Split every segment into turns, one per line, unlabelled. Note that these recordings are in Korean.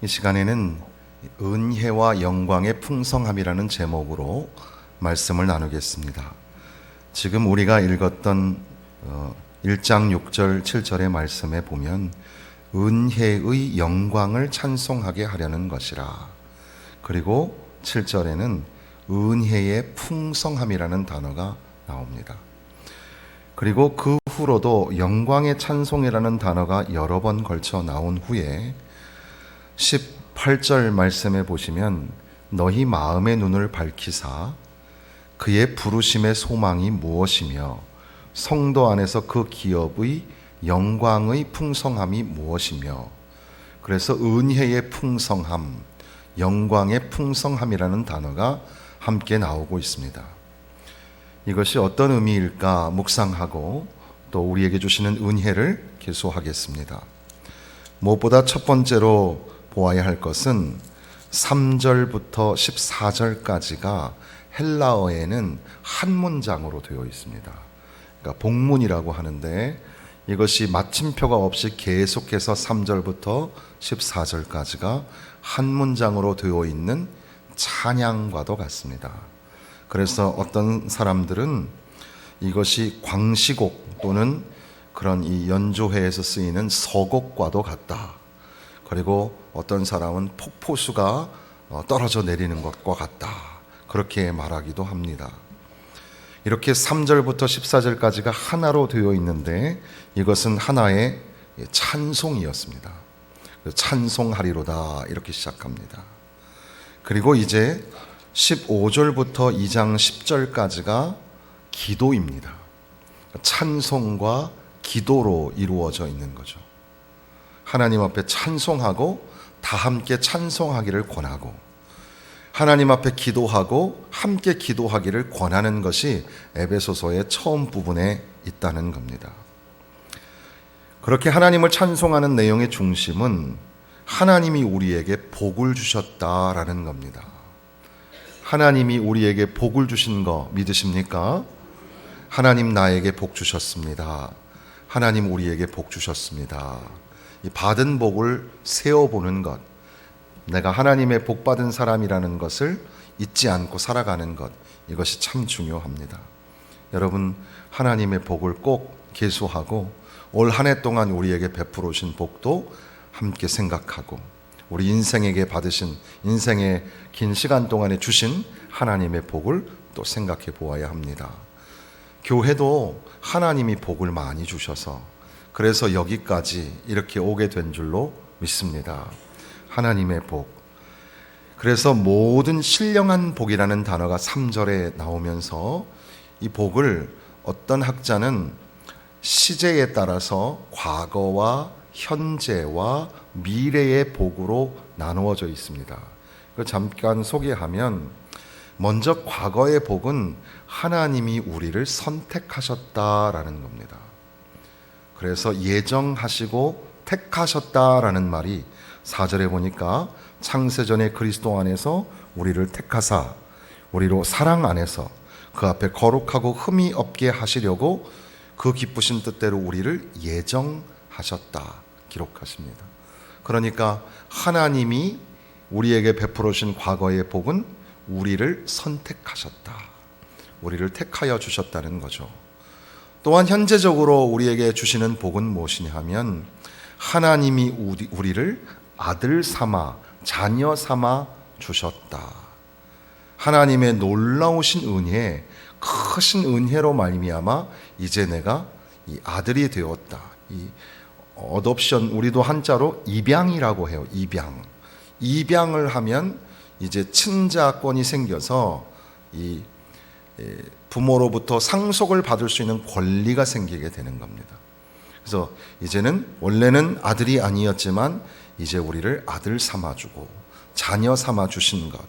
이 시간에는 은혜와 영광의 풍성함이라는 제목으로 말씀을 나누겠습니다. 지금 우리가 읽었던 1장 6절 7절의 말씀에 보면 은혜의 영광을 찬송하게 하려는 것이라, 그리고 7절에는 은혜의 풍성함이라는 단어가 나옵니다. 그리고 그 후로도 영광의 찬송이라는 단어가 여러 번 걸쳐 나온 후에 18절 말씀에 보시면 너희 마음의 눈을 밝히사 그의 부르심의 소망이 무엇이며 성도 안에서 그 기업의 영광의 풍성함이 무엇이며, 그래서 은혜의 풍성함, 영광의 풍성함이라는 단어가 함께 나오고 있습니다. 이것이 어떤 의미일까 묵상하고 또 우리에게 주시는 은혜를 계속하겠습니다. 무엇보다 첫 번째로 보아야 할 것은 3절부터 14절까지가 헬라어에는 한 문장으로 되어 있습니다. 그러니까 복문이라고 하는데, 이것이 마침표가 없이 계속해서 3절부터 14절까지가 한 문장으로 되어 있는 찬양과도 같습니다. 그래서 어떤 사람들은 이것이 광시곡 또는 그런 이 연조회에서 쓰이는 서곡과도 같다. 그리고 어떤 사람은 폭포수가 떨어져 내리는 것과 같다, 그렇게 말하기도 합니다. 이렇게 3절부터 14절까지가 하나로 되어 있는데 이것은 하나의 찬송이었습니다. 찬송하리로다 이렇게 시작합니다. 그리고 이제 15절부터 2장 10절까지가 기도입니다. 찬송과 기도로 이루어져 있는 거죠. 하나님 앞에 찬송하고 다 함께 찬송하기를 권하고, 하나님 앞에 기도하고 함께 기도하기를 권하는 것이 에베소서의 처음 부분에 있다는 겁니다. 그렇게 하나님을 찬송하는 내용의 중심은 하나님이 우리에게 복을 주셨다라는 겁니다. 하나님이 우리에게 복을 주신 거 믿으십니까? 하나님 나에게 복 주셨습니다. 하나님 우리에게 복 주셨습니다. 이 받은 복을 세어보는 것, 내가 하나님의 복 받은 사람이라는 것을 잊지 않고 살아가는 것, 이것이 참 중요합니다. 여러분, 하나님의 복을 꼭 계수하고 올 한 해 동안 우리에게 베풀어 주신 복도 함께 생각하고, 우리 인생에게 받으신, 인생의 긴 시간 동안에 주신 하나님의 복을 또 생각해 보아야 합니다. 교회도 하나님이 복을 많이 주셔서 그래서 여기까지 이렇게 오게 된 줄로 믿습니다. 하나님의 복. 그래서 모든 신령한 복이라는 단어가 3절에 나오면서 이 복을 어떤 학자는 시제에 따라서 과거와 현재와 미래의 복으로 나누어져 있습니다. 잠깐 소개하면, 먼저 과거의 복은 하나님이 우리를 선택하셨다라는 겁니다. 그래서 예정하시고 택하셨다라는 말이 4절에 보니까 창세전에 그리스도 안에서 우리를 택하사 우리로 사랑 안에서 그 앞에 거룩하고 흠이 없게 하시려고 그 기쁘신 뜻대로 우리를 예정하셨다 기록하십니다. 그러니까 하나님이 우리에게 베풀어 주신 과거의 복은 우리를 선택하셨다, 우리를 택하여 주셨다는 거죠. 또한 현재적으로 우리에게 주시는 복은 무엇이냐 하면, 하나님이 우리를 아들 삼아 자녀 삼아 주셨다. 하나님의 놀라우신 은혜, 크신 은혜로 말미암아 이제 내가 이 아들이 되었다. 이 어덥션, 우리도 한자로 입양이라고 해요. 입양을 하면 이제 친자권이 생겨서 이 부모로부터 상속을 받을 수 있는 권리가 생기게 되는 겁니다. 그래서 이제는, 원래는 아들이 아니었지만 이제 우리를 아들 삼아주고 자녀 삼아주신 것,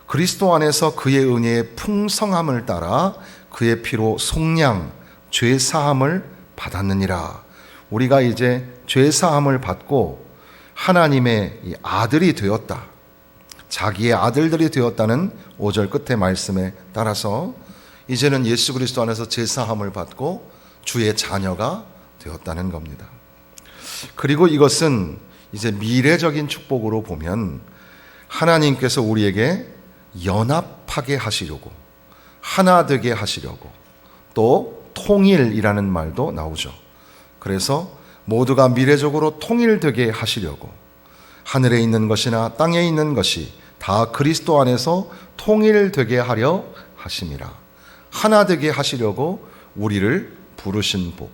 그리스도 안에서 그의 은혜의 풍성함을 따라 그의 피로 속량 죄사함을 받았느니라. 우리가 이제 죄사함을 받고 하나님의 이 아들이 되었다, 자기의 아들들이 되었다는 5절 끝의 말씀에 따라서 이제는 예수 그리스도 안에서 죄사함을 받고 주의 자녀가 되었다는 겁니다. 그리고 이것은 이제 미래적인 축복으로 보면 하나님께서 우리에게 연합하게 하시려고, 하나 되게 하시려고, 또 통일이라는 말도 나오죠. 그래서 모두가 미래적으로 통일되게 하시려고, 하늘에 있는 것이나 땅에 있는 것이 다 그리스도 안에서 통일되게 하려 하심이라. 하나 되게 하시려고 우리를 부르신 복.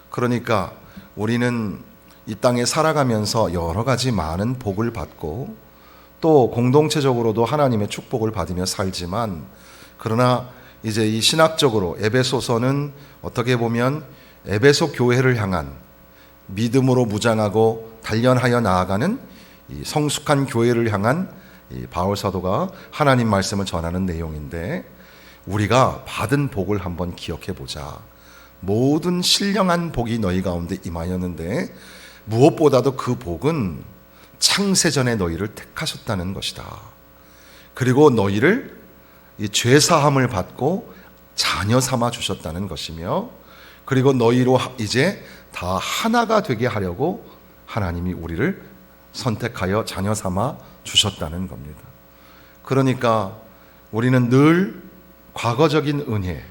그러니까 우리는 이 땅에 살아가면서 여러 가지 많은 복을 받고 또 공동체적으로도 하나님의 축복을 받으며 살지만, 그러나 이제 이 신학적으로 에베소서는 어떻게 보면 에베소 교회를 향한 믿음으로 무장하고 단련하여 나아가는 이 성숙한 교회를 향한 이 바울 사도가 하나님 말씀을 전하는 내용인데, 우리가 받은 복을 한번 기억해 보자. 모든 신령한 복이 너희 가운데 임하였는데 무엇보다도 그 복은 창세전에 너희를 택하셨다는 것이다. 그리고 너희를 이 죄사함을 받고 자녀 삼아 주셨다는 것이며, 그리고 너희로 이제 다 하나가 되게 하려고 하나님이 우리를 선택하여 자녀 삼아 주셨다는 겁니다. 그러니까 우리는 늘 과거적인 은혜,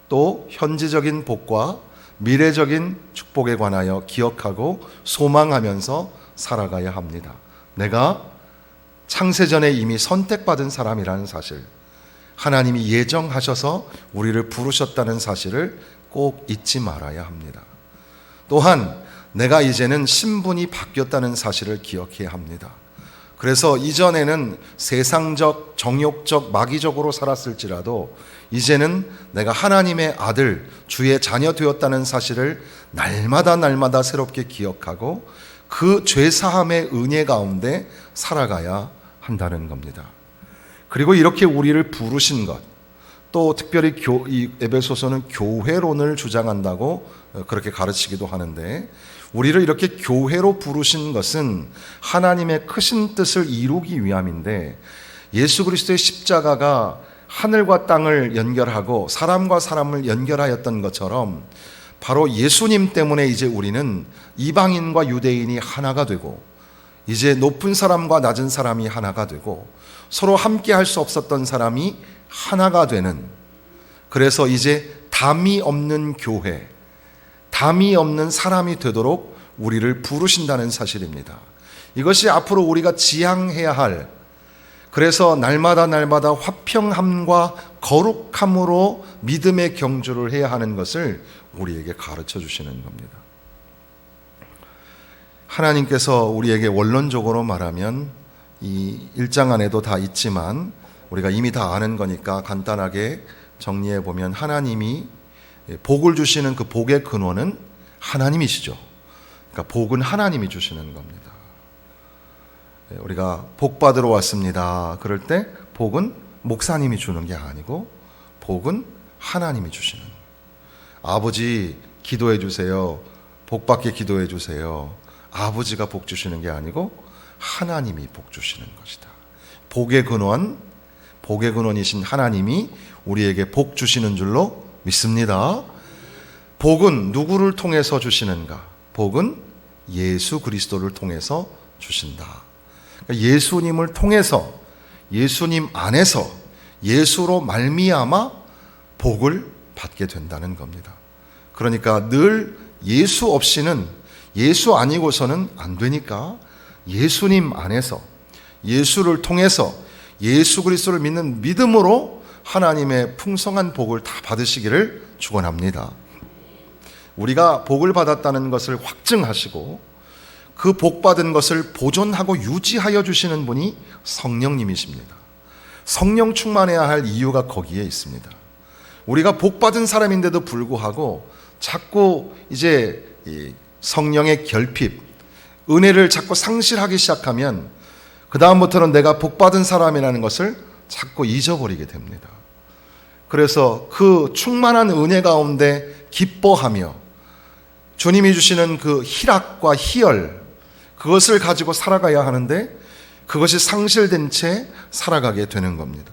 또 현재적인 복과 미래적인 축복에 관하여 기억하고 소망하면서 살아가야 합니다. 내가 창세전에 이미 선택받은 사람이라는 사실, 하나님이 예정하셔서 우리를 부르셨다는 사실을 꼭 잊지 말아야 합니다. 또한 내가 이제는 신분이 바뀌었다는 사실을 기억해야 합니다. 그래서 이전에는 세상적, 정욕적, 마귀적으로 살았을지라도 이제는 내가 하나님의 아들, 주의 자녀 되었다는 사실을 날마다 새롭게 기억하고 그 죄사함의 은혜 가운데 살아가야 한다는 겁니다. 그리고 이렇게 우리를 부르신 것, 또 특별히 이 에베소서는 교회론을 주장한다고 그렇게 가르치기도 하는데, 우리를 이렇게 교회로 부르신 것은 하나님의 크신 뜻을 이루기 위함인데, 예수 그리스도의 십자가가 하늘과 땅을 연결하고 사람과 사람을 연결하였던 것처럼 바로 예수님 때문에 이제 우리는 이방인과 유대인이 하나가 되고, 이제 높은 사람과 낮은 사람이 하나가 되고, 서로 함께 할 수 없었던 사람이 하나가 되는, 그래서 이제 담이 없는 교회, 담이 없는 사람이 되도록 우리를 부르신다는 사실입니다. 이것이 앞으로 우리가 지향해야 할, 그래서 날마다 화평함과 거룩함으로 믿음의 경주를 해야 하는 것을 우리에게 가르쳐 주시는 겁니다. 하나님께서 우리에게 원론적으로 말하면 이 1장 안에도 다 있지만 우리가 이미 다 아는 거니까 간단하게 정리해 보면, 하나님이 복을 주시는 그 복의 근원은 하나님이시죠. 그러니까 복은 하나님이 주시는 겁니다. 우리가 복 받으러 왔습니다. 그럴 때 복은 목사님이 주는 게 아니고 복은 하나님이 주시는. 아버지 기도해 주세요. 복 받게 기도해 주세요. 아버지가 복 주시는 게 아니고 하나님이 복 주시는 것이다. 복의 근원이신 하나님이 우리에게 복 주시는 줄로 믿습니다. 복은 누구를 통해서 주시는가? 복은 예수 그리스도를 통해서 주신다. 그러니까 예수님을 통해서, 예수님 안에서, 예수로 말미암아 복을 받게 된다는 겁니다. 그러니까 늘 예수 없이는, 예수 아니고서는 안 되니까 예수님 안에서, 예수를 통해서, 예수 그리스도를 믿는 믿음으로 하나님의 풍성한 복을 다 받으시기를 축원합니다. 우리가 복을 받았다는 것을 확증하시고 그 복 받은 것을 보존하고 유지하여 주시는 분이 성령님이십니다. 성령 충만해야 할 이유가 거기에 있습니다. 우리가 복 받은 사람인데도 불구하고 자꾸 이제 이 성령의 결핍, 은혜를 자꾸 상실하기 시작하면 그 다음부터는 내가 복 받은 사람이라는 것을 자꾸 잊어버리게 됩니다. 그래서 그 충만한 은혜 가운데 기뻐하며 주님이 주시는 그 희락과 희열, 그것을 가지고 살아가야 하는데 그것이 상실된 채 살아가게 되는 겁니다.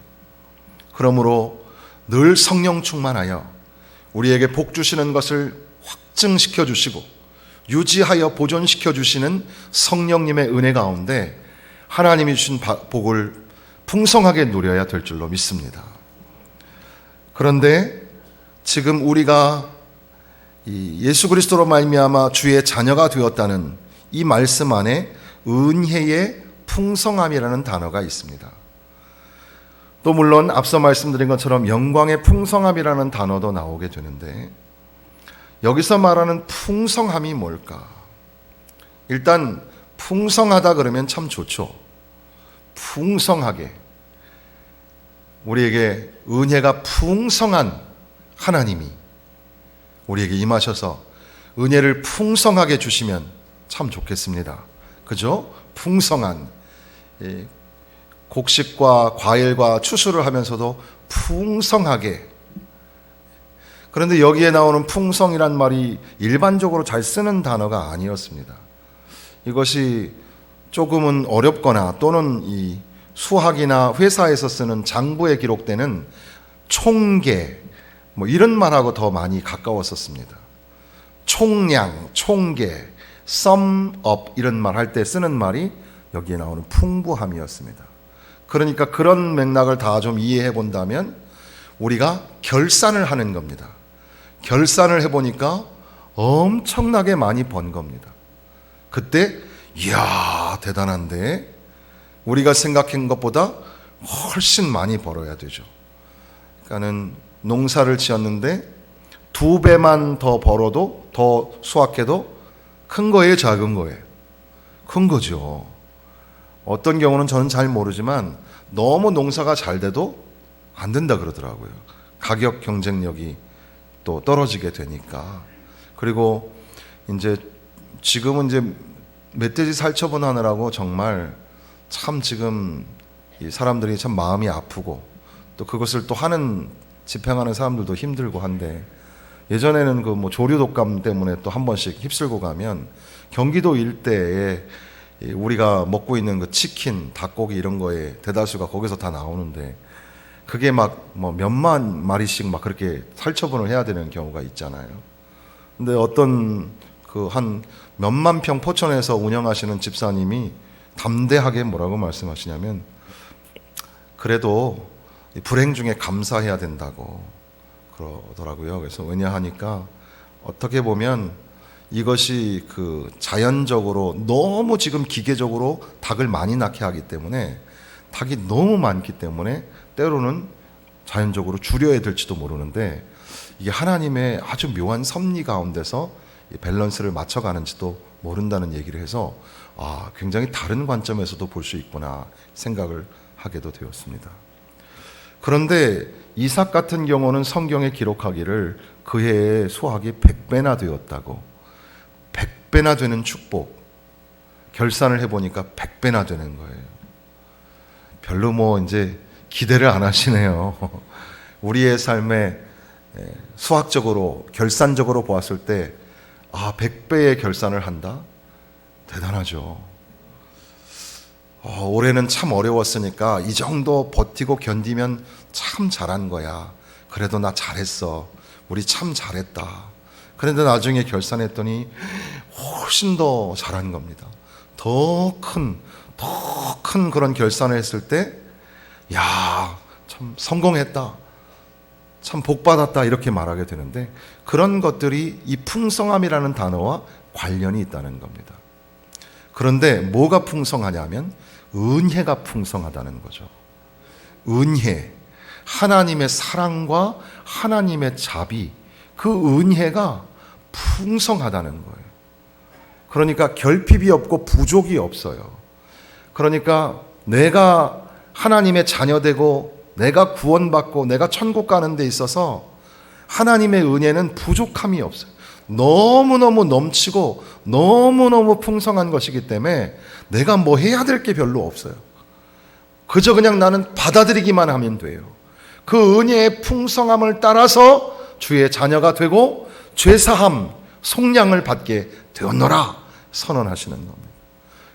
그러므로 늘 성령 충만하여 우리에게 복 주시는 것을 확증시켜 주시고 유지하여 보존시켜 주시는 성령님의 은혜 가운데 하나님이 주신 복을 풍성하게 누려야 될 줄로 믿습니다. 그런데 지금 우리가 이 예수 그리스도로 말미암아 주의 자녀가 되었다는 이 말씀 안에 은혜의 풍성함이라는 단어가 있습니다. 또 물론 앞서 말씀드린 것처럼 영광의 풍성함이라는 단어도 나오게 되는데, 여기서 말하는 풍성함이 뭘까? 일단 풍성하다 그러면 참 좋죠. 풍성하게 우리에게 은혜가 풍성한 하나님이 우리에게 임하셔서 은혜를 풍성하게 주시면 참 좋겠습니다. 그죠? 풍성한, 곡식과 과일과 추수를 하면서도 풍성하게. 그런데 여기에 나오는 풍성이란 말이 일반적으로 잘 쓰는 단어가 아니었습니다. 이것이 조금은 어렵거나 또는 이 수학이나 회사에서 쓰는 장부에 기록되는 총계, 이런 말하고 더 많이 가까웠었습니다. 총량, 총계, sum up 이런 말 할 때 쓰는 말이 여기에 나오는 풍부함이었습니다. 그러니까 그런 맥락을 다 좀 이해해 본다면 우리가 결산을 하는 겁니다. 결산을 해보니까 엄청나게 많이 번 겁니다. 그때 이야 대단한데, 우리가 생각한 것보다 훨씬 많이 벌어야 되죠. 그러니까는 농사를 지었는데 2배만 더 벌어도, 더 수확해도 큰 거예요, 작은 거예요? 큰 거죠. 어떤 경우는 저는 잘 모르지만 너무 농사가 잘 돼도 안 된다 그러더라고요. 가격 경쟁력이 또 떨어지게 되니까. 그리고 이제 지금은 이제 멧돼지 살처분 하느라고 정말 참 지금 이 사람들이 참 마음이 아프고, 또 그것을 또 하는, 집행하는 사람들도 힘들고 한데, 예전에는 그 조류 독감 때문에 또 한 번씩 휩쓸고 가면 경기도 일대에 우리가 먹고 있는 그 치킨, 닭고기 이런 거에 대다수가 거기서 다 나오는데, 그게 막 몇만 마리씩 막 그렇게 살처분을 해야 되는 경우가 있잖아요. 근데 어떤 그 한 몇만 평 포천에서 운영하시는 집사님이 담대하게 뭐라고 말씀하시냐면, 그래도 불행 중에 감사해야 된다고 그러더라고요. 그래서 왜냐하니까 어떻게 보면 이것이 그 자연적으로 너무 지금 기계적으로 닭을 많이 낳게 하기 때문에, 닭이 너무 많기 때문에 때로는 자연적으로 줄여야 될지도 모르는데, 이게 하나님의 아주 묘한 섭리 가운데서 밸런스를 맞춰가는지도 모른다는 얘기를 해서 굉장히 다른 관점에서도 볼 수 있구나 생각을 하게도 되었습니다. 그런데 이삭 같은 경우는 성경에 기록하기를 그 해의 수확이 100배나 되었다고, 100배나 되는 축복, 결산을 해보니까 100배나 되는 거예요. 별로 이제 기대를 안 하시네요. 우리의 삶에 수학적으로, 결산적으로 보았을 때 100배의 결산을 한다? 대단하죠. 올해는 참 어려웠으니까 이 정도 버티고 견디면 참 잘한 거야. 그래도 나 잘했어. 우리 참 잘했다. 그런데 나중에 결산했더니 훨씬 더 잘한 겁니다. 더 큰 그런 결산을 했을 때, 야, 참 성공했다. 참 복받았다. 이렇게 말하게 되는데, 그런 것들이 이 풍성함이라는 단어와 관련이 있다는 겁니다. 그런데 뭐가 풍성하냐면 은혜가 풍성하다는 거죠. 은혜, 하나님의 사랑과 하나님의 자비, 그 은혜가 풍성하다는 거예요. 그러니까 결핍이 없고 부족이 없어요. 그러니까 내가 하나님의 자녀되고 내가 구원받고 내가 천국 가는 데 있어서 하나님의 은혜는 부족함이 없어요. 너무너무 넘치고 너무너무 풍성한 것이기 때문에 내가 뭐 해야 될 게 별로 없어요. 그저 그냥 나는 받아들이기만 하면 돼요. 그 은혜의 풍성함을 따라서 주의 자녀가 되고 죄사함, 속량을 받게 되었노라 선언하시는 겁니다.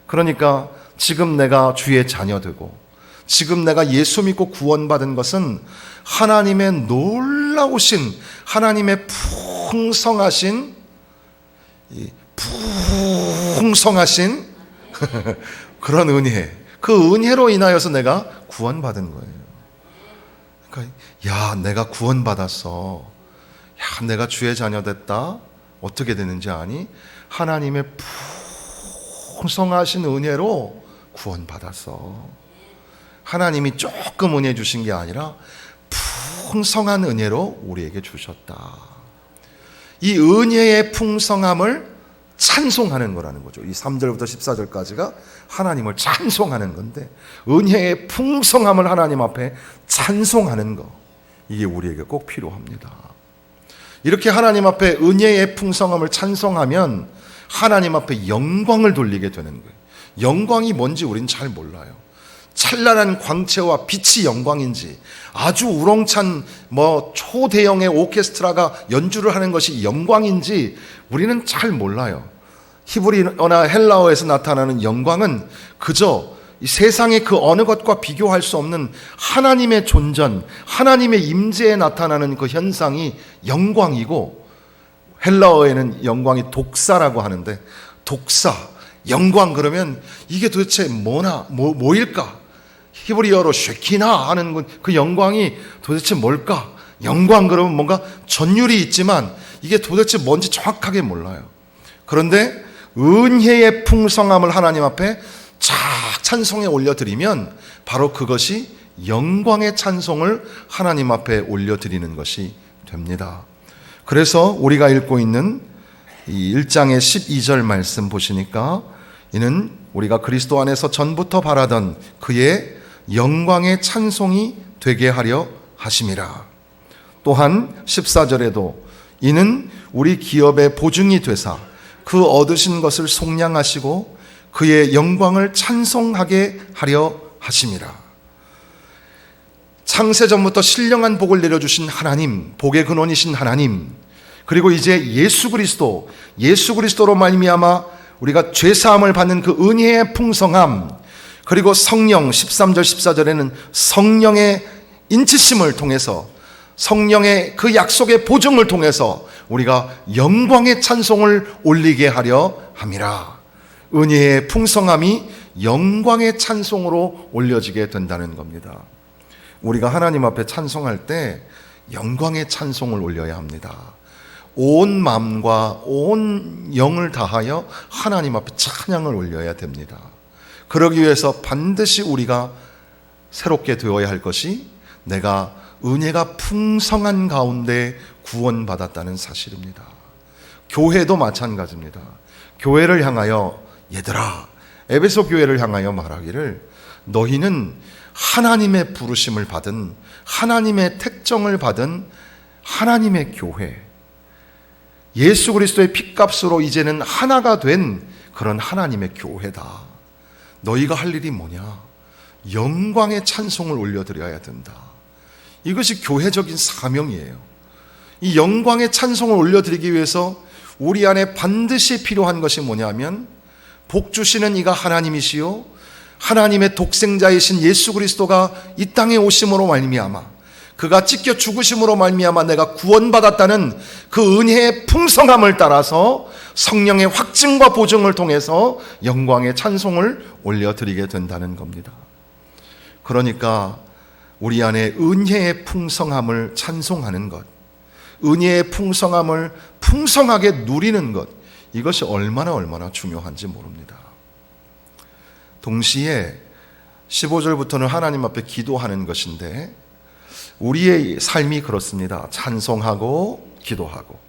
그러니까 지금 내가 주의 자녀 되고 지금 내가 예수 믿고 구원받은 것은 하나님의 놀라우신, 하나님의 풍성하신 이 풍성하신 그런 은혜, 그 은혜로 인하여서 내가 구원받은 거예요. 그러니까 야, 내가 구원받았어. 야, 내가 주의 자녀 됐다. 어떻게 되는지 아니? 하나님의 풍성하신 은혜로 구원받았어. 하나님이 조금 은혜 주신 게 아니라 풍성한 은혜로 우리에게 주셨다. 이 은혜의 풍성함을 찬송하는 거라는 거죠. 이 3절부터 14절까지가 하나님을 찬송하는 건데, 은혜의 풍성함을 하나님 앞에 찬송하는 거, 이게 우리에게 꼭 필요합니다. 이렇게 하나님 앞에 은혜의 풍성함을 찬송하면 하나님 앞에 영광을 돌리게 되는 거예요. 영광이 뭔지 우리는 잘 몰라요. 찬란한 광채와 빛이 영광인지, 아주 우렁찬 초대형의 오케스트라가 연주를 하는 것이 영광인지 우리는 잘 몰라요. 히브리어나 헬라어에서 나타나는 영광은 그저 이 세상의 그 어느 것과 비교할 수 없는 하나님의 존전, 하나님의 임재에 나타나는 그 현상이 영광이고, 헬라어에는 영광이 독사라고 하는데, 독사, 영광 그러면 이게 도대체 뭐일까? 히브리어로 쉐키나 하는 그 영광이 도대체 뭘까? 영광 그러면 뭔가 전율이 있지만 이게 도대체 뭔지 정확하게 몰라요. 그런데 은혜의 풍성함을 하나님 앞에 쫙 찬송에 올려드리면 바로 그것이 영광의 찬송을 하나님 앞에 올려드리는 것이 됩니다. 그래서 우리가 읽고 있는 이 1장의 12절 말씀 보시니까, 이는 우리가 그리스도 안에서 전부터 바라던 그의 영광의 찬송이 되게 하려 하심이라. 또한 14절에도 이는 우리 기업의 보증이 되사 그 얻으신 것을 속량하시고 그의 영광을 찬송하게 하려 하심이라. 창세전부터 신령한 복을 내려주신 하나님, 복의 근원이신 하나님, 그리고 이제 예수 그리스도로 말미암아 우리가 죄사함을 받는 그 은혜의 풍성함, 그리고 성령, 13절 14절에는 성령의 인치심을 통해서, 성령의 그 약속의 보증을 통해서 우리가 영광의 찬송을 올리게 하려 함이라. 은혜의 풍성함이 영광의 찬송으로 올려지게 된다는 겁니다. 우리가 하나님 앞에 찬송할 때 영광의 찬송을 올려야 합니다. 온 마음과 온 영을 다하여 하나님 앞에 찬양을 올려야 됩니다. 그러기 위해서 반드시 우리가 새롭게 되어야 할 것이, 내가 은혜가 풍성한 가운데 구원받았다는 사실입니다. 교회도 마찬가지입니다. 교회를 향하여, 얘들아, 에베소 교회를 향하여 말하기를, 너희는 하나님의 부르심을 받은, 하나님의 택정을 받은 하나님의 교회, 예수 그리스도의 핏값으로 이제는 하나가 된 그런 하나님의 교회다. 너희가 할 일이 뭐냐? 영광의 찬송을 올려드려야 된다. 이것이 교회적인 사명이에요. 이 영광의 찬송을 올려드리기 위해서 우리 안에 반드시 필요한 것이 뭐냐면, 복 주시는 이가 하나님이시요 하나님의 독생자이신 예수 그리스도가 이 땅에 오심으로 말미암아, 그가 찢겨 죽으심으로 말미암아 내가 구원받았다는 그 은혜의 풍성함을 따라서 성령의 확증과 보증을 통해서 영광의 찬송을 올려드리게 된다는 겁니다. 그러니까 우리 안에 은혜의 풍성함을 찬송하는 것, 은혜의 풍성함을 풍성하게 누리는 것, 이것이 얼마나 중요한지 모릅니다. 동시에 15절부터는 하나님 앞에 기도하는 것인데, 우리의 삶이 그렇습니다. 찬송하고 기도하고,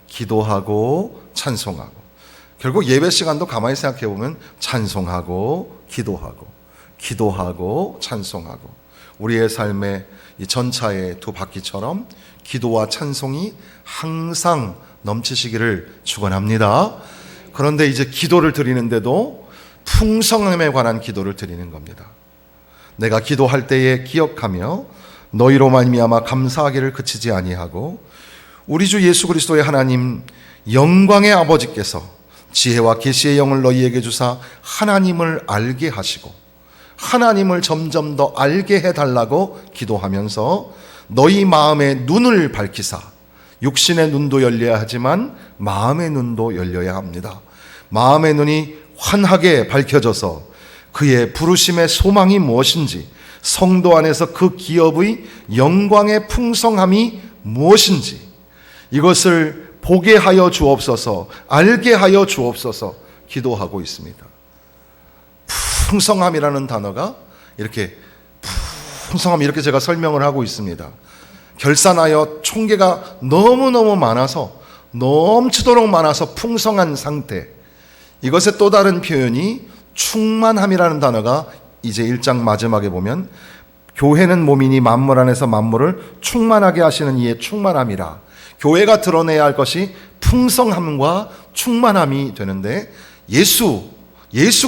기도하고 찬송하고. 결국 예배 시간도 가만히 생각해 보면 찬송하고 기도하고, 기도하고 찬송하고. 우리의 삶의 이 전차의 두 바퀴처럼 기도와 찬송이 항상 넘치시기를 축원합니다. 그런데 이제 기도를 드리는데도 풍성함에 관한 기도를 드리는 겁니다. 내가 기도할 때에 기억하며 너희로 말미암아 감사하기를 그치지 아니하고, 우리 주 예수 그리스도의 하나님 영광의 아버지께서 지혜와 계시의 영을 너희에게 주사 하나님을 알게 하시고, 하나님을 점점 더 알게 해달라고 기도하면서 너희 마음의 눈을 밝히사, 육신의 눈도 열려야 하지만 마음의 눈도 열려야 합니다. 마음의 눈이 환하게 밝혀져서 그의 부르심의 소망이 무엇인지, 성도 안에서 그 기업의 영광의 풍성함이 무엇인지 이것을 보게 하여 주옵소서, 알게 하여 주옵소서 기도하고 있습니다. 풍성함이라는 단어가 이렇게 풍성함, 이렇게 제가 설명을 하고 있습니다. 결산하여 총계가 너무너무 많아서, 넘치도록 많아서 풍성한 상태. 이것의 또 다른 표현이 충만함이라는 단어가 이제 1장 마지막에 보면, 교회는 몸이니 만물 안에서 만물을 충만하게 하시는 이의 충만함이라. 교회가 드러내야 할 것이 풍성함과 충만함이 되는데, 예수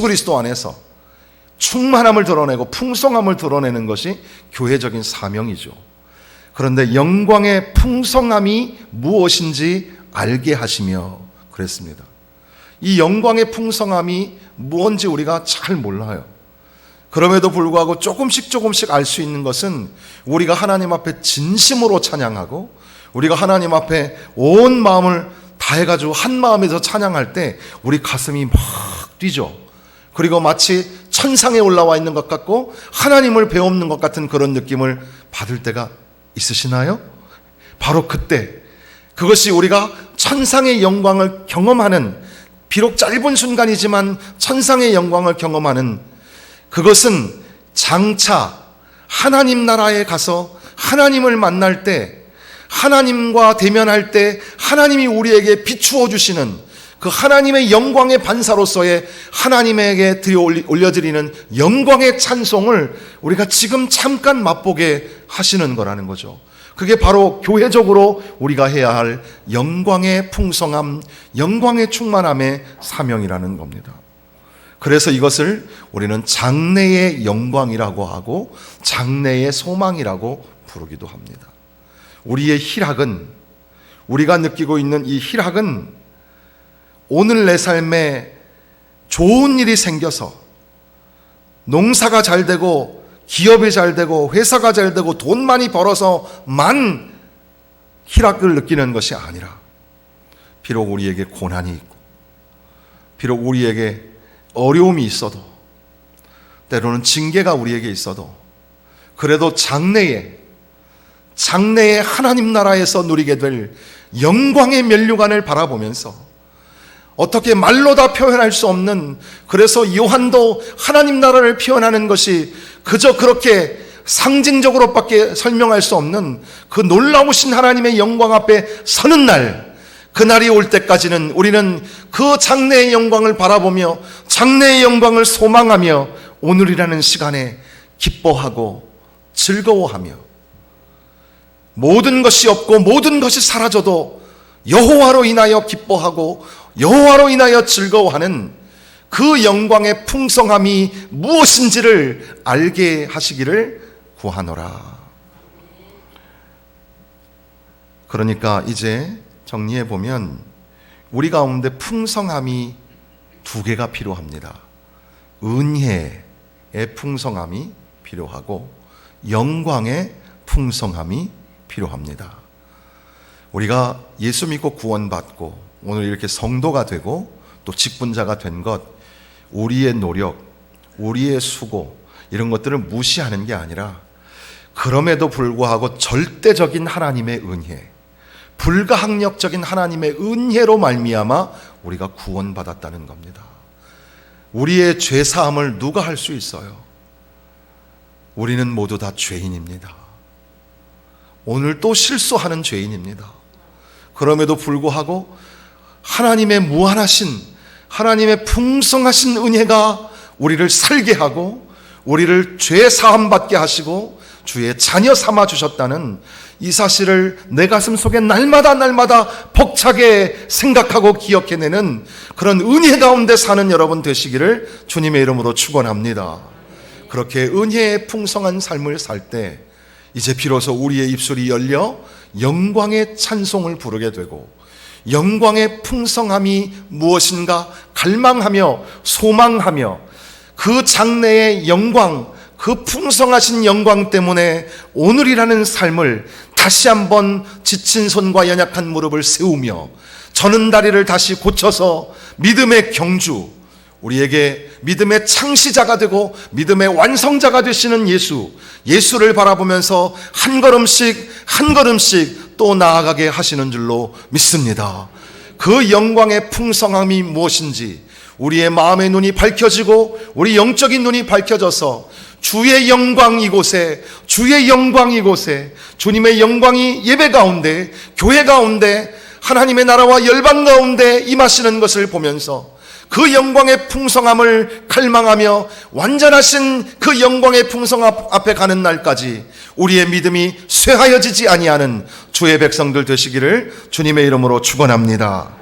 그리스도 안에서 충만함을 드러내고 풍성함을 드러내는 것이 교회적인 사명이죠. 그런데 영광의 풍성함이 무엇인지 알게 하시며 그랬습니다. 이 영광의 풍성함이 무엇인지 우리가 잘 몰라요. 그럼에도 불구하고 조금씩 알 수 있는 것은, 우리가 하나님 앞에 진심으로 찬양하고 우리가 하나님 앞에 온 마음을 다해가지고 한 마음에서 찬양할 때 우리 가슴이 막 뛰죠. 그리고 마치 천상에 올라와 있는 것 같고 하나님을 배우는 것 같은 그런 느낌을 받을 때가 있으시나요? 바로 그때, 그것이 우리가 천상의 영광을 경험하는, 비록 짧은 순간이지만 천상의 영광을 경험하는, 그것은 장차 하나님 나라에 가서 하나님을 만날 때, 하나님과 대면할 때 하나님이 우리에게 비추어 주시는 그 하나님의 영광의 반사로서의 하나님에게 올려드리는 영광의 찬송을 우리가 지금 잠깐 맛보게 하시는 거라는 거죠. 그게 바로 교회적으로 우리가 해야 할 영광의 풍성함, 영광의 충만함의 사명이라는 겁니다. 그래서 이것을 우리는 장래의 영광이라고 하고 장래의 소망이라고 부르기도 합니다. 우리의 희락은, 우리가 느끼고 있는 이 희락은 오늘 내 삶에 좋은 일이 생겨서, 농사가 잘 되고 기업이 잘 되고 회사가 잘 되고 돈 많이 벌어서만 희락을 느끼는 것이 아니라, 비록 우리에게 고난이 있고 비록 우리에게 어려움이 있어도, 때로는 징계가 우리에게 있어도, 그래도 장래에 하나님 나라에서 누리게 될 영광의 면류관을 바라보면서, 어떻게 말로 다 표현할 수 없는, 그래서 요한도 하나님 나라를 표현하는 것이 그저 그렇게 상징적으로밖에 설명할 수 없는 그 놀라우신 하나님의 영광 앞에 서는 날, 그날이 올 때까지는 우리는 그 장래의 영광을 바라보며 장래의 영광을 소망하며 오늘이라는 시간에 기뻐하고 즐거워하며, 모든 것이 없고 모든 것이 사라져도 여호와로 인하여 기뻐하고 여호와로 인하여 즐거워하는 그 영광의 풍성함이 무엇인지를 알게 하시기를 구하노라. 그러니까 이제 정리해 보면 우리 가운데 풍성함이 두 개가 필요합니다. 은혜의 풍성함이 필요하고 영광의 풍성함이 필요합니다. 우리가 예수 믿고 구원받고 오늘 이렇게 성도가 되고 또 직분자가 된 것, 우리의 노력, 우리의 수고, 이런 것들을 무시하는 게 아니라, 그럼에도 불구하고 절대적인 하나님의 은혜, 불가항력적인 하나님의 은혜로 말미암아 우리가 구원받았다는 겁니다. 우리의 죄사함을 누가 할 수 있어요? 우리는 모두 다 죄인입니다. 오늘 또 실수하는 죄인입니다. 그럼에도 불구하고 하나님의 무한하신, 하나님의 풍성하신 은혜가 우리를 살게 하고 우리를 죄 사함 받게 하시고 주의 자녀 삼아 주셨다는 이 사실을 내 가슴 속에 날마다 벅차게 생각하고 기억해내는 그런 은혜 가운데 사는 여러분 되시기를 주님의 이름으로 축원합니다. 그렇게 은혜의 풍성한 삶을 살 때 이제 비로소 우리의 입술이 열려 영광의 찬송을 부르게 되고, 영광의 풍성함이 무엇인가 갈망하며 소망하며 그 장래의 영광, 그 풍성하신 영광 때문에 오늘이라는 삶을 다시 한번 지친 손과 연약한 무릎을 세우며 저는 다리를 다시 고쳐서 믿음의 경주, 우리에게 믿음의 창시자가 되고 믿음의 완성자가 되시는 예수를 바라보면서 한 걸음씩 한 걸음씩 또 나아가게 하시는 줄로 믿습니다. 그 영광의 풍성함이 무엇인지 우리의 마음의 눈이 밝혀지고 우리 영적인 눈이 밝혀져서 주의 영광 이곳에, 주의 영광 이곳에, 주님의 영광이 예배 가운데, 교회 가운데, 하나님의 나라와 열방 가운데 임하시는 것을 보면서 그 영광의 풍성함을 갈망하며 완전하신 그 영광의 풍성함 앞에 가는 날까지 우리의 믿음이 쇠하여지지 아니하는 주의 백성들 되시기를 주님의 이름으로 축원합니다.